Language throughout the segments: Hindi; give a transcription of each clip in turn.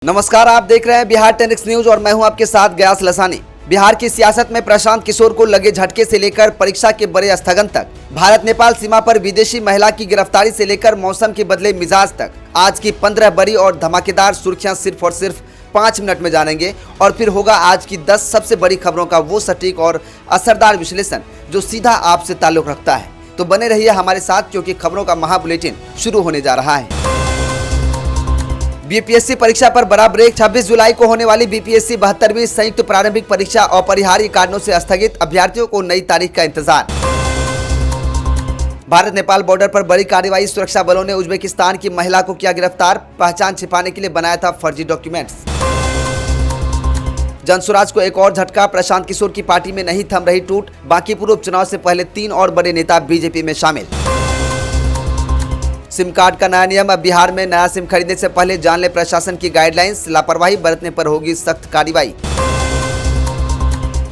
नमस्कार, आप देख रहे हैं बिहार 10X न्यूज और मैं हूं आपके साथ गयास लसानी। बिहार की सियासत में प्रशांत किशोर को लगे झटके से लेकर परीक्षा के बड़े स्थगन तक, भारत नेपाल सीमा पर विदेशी महिला की गिरफ्तारी से लेकर मौसम के बदले मिजाज तक, आज की 15 बड़ी और धमाकेदार सुर्खियां सिर्फ और सिर्फ 5 मिनट में जानेंगे। और फिर होगा आज की 10 सबसे बड़ी खबरों का वो सटीक और असरदार विश्लेषण जो सीधा आपसे ताल्लुक रखता है। तो बने रहिए हमारे साथ, क्योंकि खबरों का महाबुलेटिन शुरू होने जा रहा है। बीपीएससी परीक्षा पर बड़ा ब्रेक। 26 जुलाई को होने वाली बीपीएससी 72वीं संयुक्त प्रारंभिक परीक्षा अपरिहार्य कारणों से स्थगित, अभ्यर्थियों को नई तारीख का इंतजार। भारत नेपाल बॉर्डर पर बड़ी कार्रवाई, सुरक्षा बलों ने उज्बेकिस्तान की महिला को किया गिरफ्तार, पहचान छिपाने के लिए बनाया था फर्जी डॉक्यूमेंट्स। जनसुराज को एक और झटका, प्रशांत किशोर की पार्टी में नहीं थम रही टूट, बांकीपुर उपचुनाव से पहले 3 और बड़े नेता बीजेपी में शामिल। सिम कार्ड का नया नियम, अब बिहार में नया सिम खरीदने से पहले जान ले प्रशासन की गाइडलाइंस, लापरवाही बरतने पर होगी सख्त कार्रवाई।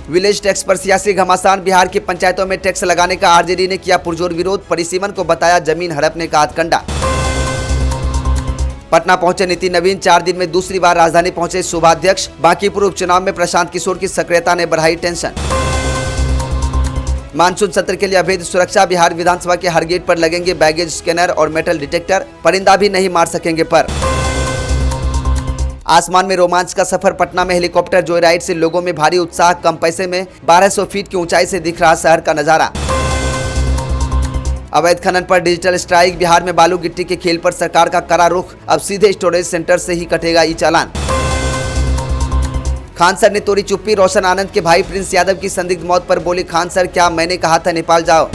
विलेज टैक्स पर सियासी घमासान, बिहार की पंचायतों में टैक्स लगाने का आरजेडी ने किया पुरजोर विरोध, परिसीमन को बताया जमीन हड़पने का हथकंडा। पटना पहुंचे नितिन नवीन, 4 दिन में दूसरी बार राजधानी पहुंचे शोभाध्यक्ष, बांकीपुर उपचुनाव में प्रशांत किशोर की सक्रियता ने बढ़ाई टेंशन। मानसून सत्र के लिए अवैध सुरक्षा, बिहार विधानसभा के हर गेट पर लगेंगे बैगेज स्कैनर और मेटल डिटेक्टर, परिंदा भी नहीं मार सकेंगे पर। आसमान में रोमांच का सफर, पटना में हेलीकॉप्टर जोयराइड से लोगों में भारी उत्साह, कम पैसे में 1200 फीट की ऊंचाई से दिख रहा शहर का नजारा। अवैध खनन पर डिजिटल स्ट्राइक, बिहार में बालू गिट्टी के खेल पर सरकार का कड़ा रुख, अब सीधे स्टोरेज सेंटर से ही कटेगा ई चालान। खान सर ने तोड़ी चुप्पी, रोशन आनंद के भाई प्रिंस यादव की संदिग्ध मौत पर बोले खान सर, क्या मैंने कहा था नेपाल जाओ।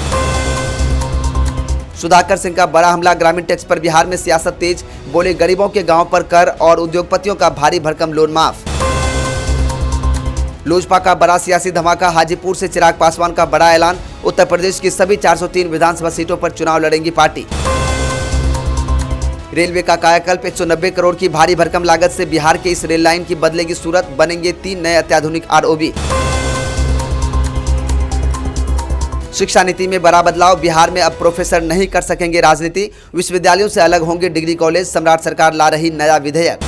सुधाकर सिंह का बड़ा हमला, ग्रामीण टैक्स पर बिहार में सियासत तेज, बोले गरीबों के गांव पर कर और उद्योगपतियों का भारी भरकम लोन माफ। लोजपा का बड़ा सियासी धमाका, हाजीपुर से चिराग पासवान का बड़ा ऐलान, उत्तर प्रदेश की सभी 403 विधानसभा सीटों पर चुनाव लड़ेंगी पार्टी। रेलवे का कायाकल्प, 190 करोड़ की भारी भरकम लागत से बिहार के इस रेल लाइन की बदलेगी सूरत, बनेंगे 3 नए अत्याधुनिक आरओबी। शिक्षा नीति में बड़ा बदलाव, बिहार में अब प्रोफेसर नहीं कर सकेंगे राजनीति, विश्वविद्यालयों से अलग होंगे डिग्री कॉलेज, सम्राट सरकार ला रही नया विधेयक।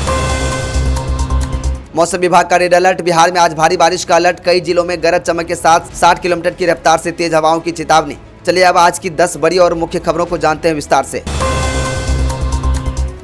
मौसम विभाग का रेड अलर्ट, बिहार में आज भारी बारिश का अलर्ट, कई जिलों में गरज चमक के साथ 60 किलोमीटर की रफ्तार से तेज हवाओं की चेतावनी। चलिए अब आज की 10 बड़ी और मुख्य खबरों को जानते हैं विस्तार से।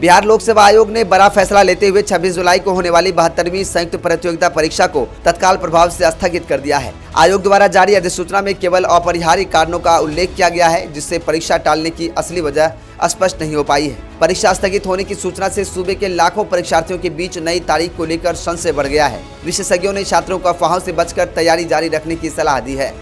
बिहार लोक सेवा आयोग ने बड़ा फैसला लेते हुए 26 जुलाई को होने वाली 72वीं संयुक्त प्रतियोगिता परीक्षा को तत्काल प्रभाव से स्थगित कर दिया है। आयोग द्वारा जारी अधिसूचना में केवल अपरिहार्य कारणों का उल्लेख किया गया है, जिससे परीक्षा टालने की असली वजह स्पष्ट नहीं हो पाई है। परीक्षा स्थगित होने की सूचना से सूबे के लाखों परीक्षार्थियों के बीच नई तारीख को लेकर संशय बढ़ गया है। विशेषज्ञों ने छात्रों को अफवाहों से बचकर तैयारी जारी रखने की सलाह दी है।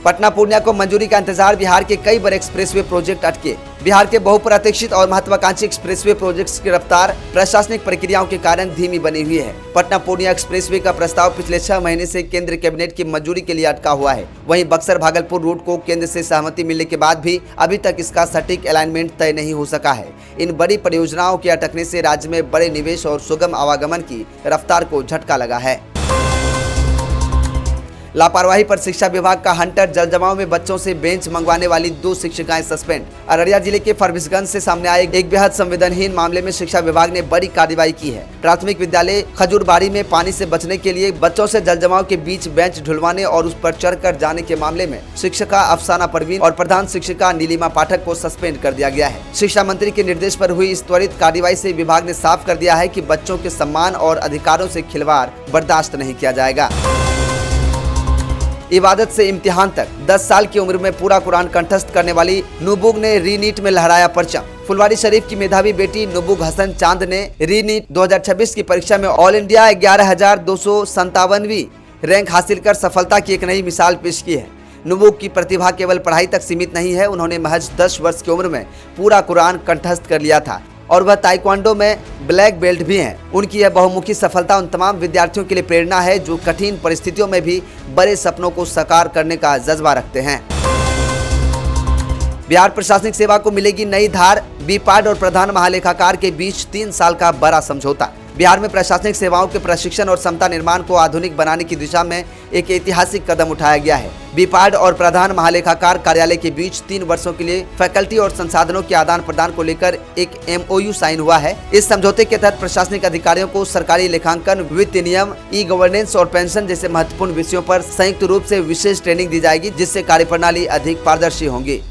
पटना पूर्णिया को मंजूरी का इंतजार, बिहार के कई बड़े एक्सप्रेसवे प्रोजेक्ट अटके, बिहार के बहुप्रतीक्षित और महत्वाकांक्षी एक्सप्रेसवे प्रोजेक्ट्स की रफ्तार प्रशासनिक प्रक्रियाओं के कारण धीमी बनी हुई है। पटना पूर्णिया एक्सप्रेसवे का प्रस्ताव पिछले 6 महीने से केंद्र कैबिनेट की मंजूरी के लिए अटका हुआ है। वहीं बक्सर भागलपुर रूट को केंद्र से सहमति मिलने के बाद भी अभी तक इसका सटीक अलाइनमेंट तय नहीं हो सका है। इन बड़ी परियोजनाओं के अटकने से राज्य में बड़े निवेश और सुगम आवागमन की रफ्तार को झटका लगा है। लापरवाही पर शिक्षा विभाग का हंटर, जलजमाव में बच्चों से बेंच मंगवाने वाली 2 शिक्षिकाएं सस्पेंड। अररिया जिले के फरबिसगंज से सामने आए एक बेहद संवेदनहीन मामले में शिक्षा विभाग ने बड़ी कार्रवाई की है। प्राथमिक विद्यालय खजूरबाड़ी में पानी से बचने के लिए बच्चों से जलजमाव के बीच बेंच ढुलवाने और उस पर चढ़कर जाने के मामले में शिक्षिका अफसाना परवीन और प्रधान शिक्षिका नीलिमा पाठक को सस्पेंड कर दिया गया है। शिक्षा मंत्री के निर्देश पर हुई इस त्वरित कार्रवाई से विभाग ने साफ कर दिया है कि बच्चों के सम्मान और अधिकारों से खिलवाड़ बर्दाश्त नहीं किया जाएगा। इबादत से इम्तिहान तक, 10 साल की उम्र में पूरा कुरान कंठस्थ करने वाली नुबुग ने रीनीट में लहराया परचम। फुलवारी शरीफ की मेधावी बेटी नुबुग हसन चांद ने रीनीट 2026 की परीक्षा में ऑल इंडिया 11,257वीं रैंक हासिल कर सफलता की एक नई मिसाल पेश की है। नुबुग की प्रतिभा केवल पढ़ाई तक सीमित नहीं है, उन्होंने महज 10 वर्ष की उम्र में पूरा कुरान कंठस्थ कर लिया था और वह ताइक्वांडो में ब्लैक बेल्ट भी हैं। उनकी यह बहुमुखी सफलता उन तमाम विद्यार्थियों के लिए प्रेरणा है जो कठिन परिस्थितियों में भी बड़े सपनों को साकार करने का जज्बा रखते हैं। बिहार प्रशासनिक सेवा को मिलेगी नई धार, बीपाड और प्रधान महालेखाकार के बीच 3 साल का बड़ा समझौता। बिहार में प्रशासनिक सेवाओं के प्रशिक्षण और क्षमता निर्माण को आधुनिक बनाने की दिशा में एक ऐतिहासिक कदम उठाया गया है। बीपार्ड और प्रधान महालेखाकार कार्यालय के बीच 3 वर्षों के लिए फैकल्टी और संसाधनों के आदान प्रदान को लेकर एक MOU साइन हुआ है। इस समझौते के तहत प्रशासनिक अधिकारियों को सरकारी लेखांकन, वित्तीय नियम, ई-गवर्नेंस और पेंशन जैसे महत्वपूर्ण विषयों पर संयुक्त रूप से विशेष ट्रेनिंग दी जाएगी, जिससे कार्यप्रणाली अधिक पारदर्शी होंगी।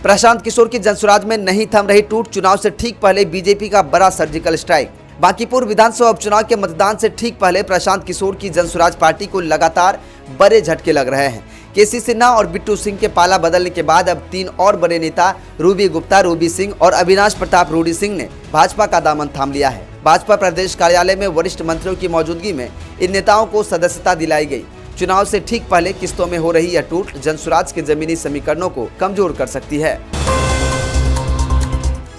प्रशांत किशोर की जनसुराज में नहीं थम रही टूट। चुनाव से ठीक पहले बीजेपी का बड़ा सर्जिकल स्ट्राइक। बांकीपुर विधानसभा उपचुनाव के मतदान से ठीक पहले प्रशांत किशोर की जनसुराज पार्टी को लगातार बड़े झटके लग रहे हैं। केसी सिन्हा और बिट्टू सिंह के पाला बदलने के बाद अब 3 और बड़े नेता रूबी गुप्ता, रूबी सिंह और अविनाश प्रताप रूडी सिंह ने भाजपा का दामन थाम लिया है। भाजपा प्रदेश कार्यालय में वरिष्ठ मंत्रियों की मौजूदगी में इन नेताओं को सदस्यता दिलाई गई। चुनाव से ठीक पहले किस्तों में हो रही यह टूट जनसुराज के जमीनी समीकरणों को कमजोर कर सकती है।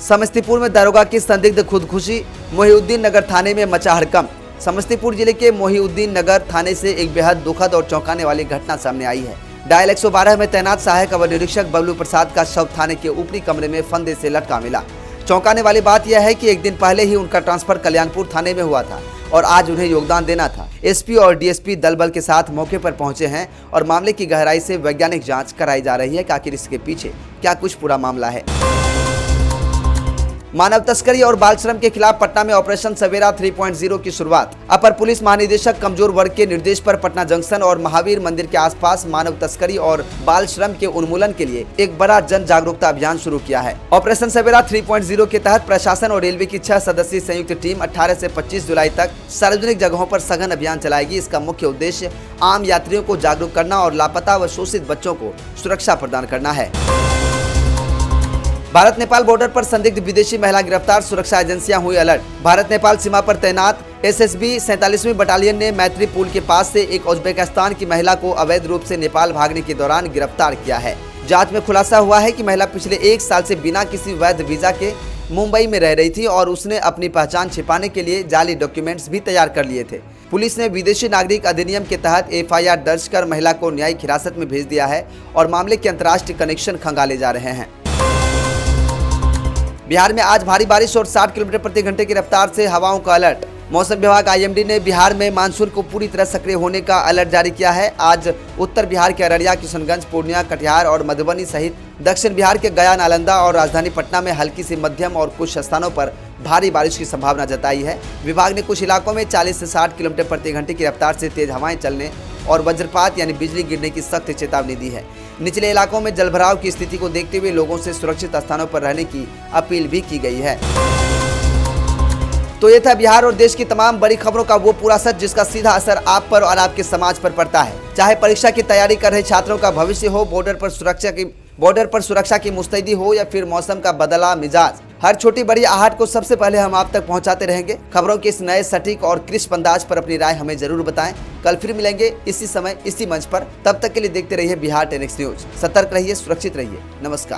समस्तीपुर में दारोगा की संदिग्ध खुदकुशी। मोहिउद्दीन नगर थाने में मचा हड़कंप। समस्तीपुर जिले के मोहिउद्दीन नगर थाने से एक बेहद दुखद और चौंकाने वाली घटना सामने आई है। डायल 112 में तैनात सहायक अवर निरीक्षक बबलू प्रसाद का शव थाने के ऊपरी कमरे में फंदे से लटका मिला। चौंकाने वाली बात यह है कि एक दिन पहले ही उनका ट्रांसफर कल्याणपुर थाने में हुआ था और आज उन्हें योगदान देना था। SP और DSP दल बल के साथ मौके पर पहुंचे हैं और मामले की गहराई से वैज्ञानिक जांच कराई जा रही है कि आखिर इसके पीछे क्या कुछ पूरा मामला है। मानव तस्करी और बाल श्रम के खिलाफ पटना में ऑपरेशन सवेरा 3.0 की शुरुआत। अपर पुलिस महानिदेशक कमजोर वर्ग के निर्देश पर पटना जंक्शन और महावीर मंदिर के आसपास मानव तस्करी और बाल श्रम के उन्मूलन के लिए एक बड़ा जन जागरूकता अभियान शुरू किया है। ऑपरेशन सवेरा 3.0 के तहत प्रशासन और रेलवे की 6 सदस्यीय संयुक्त टीम 18 से 25 जुलाई तक सार्वजनिक जगहों पर सघन अभियान चलाएगी। इसका मुख्य उद्देश्य आम यात्रियों को जागरूक करना और लापता व शोषित बच्चों को सुरक्षा प्रदान करना है। भारत नेपाल बॉर्डर पर संदिग्ध विदेशी महिला गिरफ्तार। सुरक्षा एजेंसियां हुई अलर्ट। भारत नेपाल सीमा पर तैनात SSB 47वीं बटालियन ने मैत्री पुल के पास से एक उज्बेकिस्तान की महिला को अवैध रूप से नेपाल भागने के दौरान गिरफ्तार किया है। जांच में खुलासा हुआ है कि महिला पिछले 1 साल से बिना किसी वैध वीजा के मुंबई में रह रही थी और उसने अपनी पहचान छिपाने के लिए जाली डॉक्यूमेंट्स भी तैयार कर लिए थे। पुलिस ने विदेशी नागरिक अधिनियम के तहत FIR दर्ज कर महिला को न्यायिक हिरासत में भेज दिया है और मामले के अंतर्राष्ट्रीय कनेक्शन खंगाले जा रहे हैं। बिहार में आज भारी बारिश और 60 किलोमीटर प्रति घंटे की रफ्तार से हवाओं का अलर्ट। मौसम विभाग IMD ने बिहार में मानसून को पूरी तरह सक्रिय होने का अलर्ट जारी किया है। आज उत्तर बिहार के अररिया, किशनगंज, पूर्णिया, कटिहार और मधुबनी सहित दक्षिण बिहार के गया, नालंदा और राजधानी पटना में हल्की से मध्यम और कुछ स्थानों पर भारी बारिश की संभावना जताई है। विभाग ने कुछ इलाकों में 40 से 60 किलोमीटर प्रति घंटे की रफ्तार से तेज हवाएं चलने और वज्रपात यानी बिजली गिरने की सख्त चेतावनी दी है। निचले इलाकों में जलभराव की स्थिति को देखते हुए लोगों से सुरक्षित स्थानों पर रहने की अपील भी की गई है। तो ये था बिहार और देश की तमाम बड़ी खबरों का वो पूरा सच जिसका सीधा असर आप पर और आपके समाज पर पड़ता है। चाहे परीक्षा की तैयारी कर रहे छात्रों का भविष्य हो, बॉर्डर पर सुरक्षा की मुस्तैदी हो या फिर मौसम का बदला मिजाज, हर छोटी बड़ी आहट को सबसे पहले हम आप तक पहुंचाते रहेंगे। खबरों के इस नए सटीक और क्रिस्प अंदाज पर अपनी राय हमें जरूर बताएं। कल फिर मिलेंगे इसी समय इसी मंच पर। तब तक के लिए देखते रहिए बिहार 10X न्यूज। सतर्क रहिए, सुरक्षित रहिए। नमस्कार।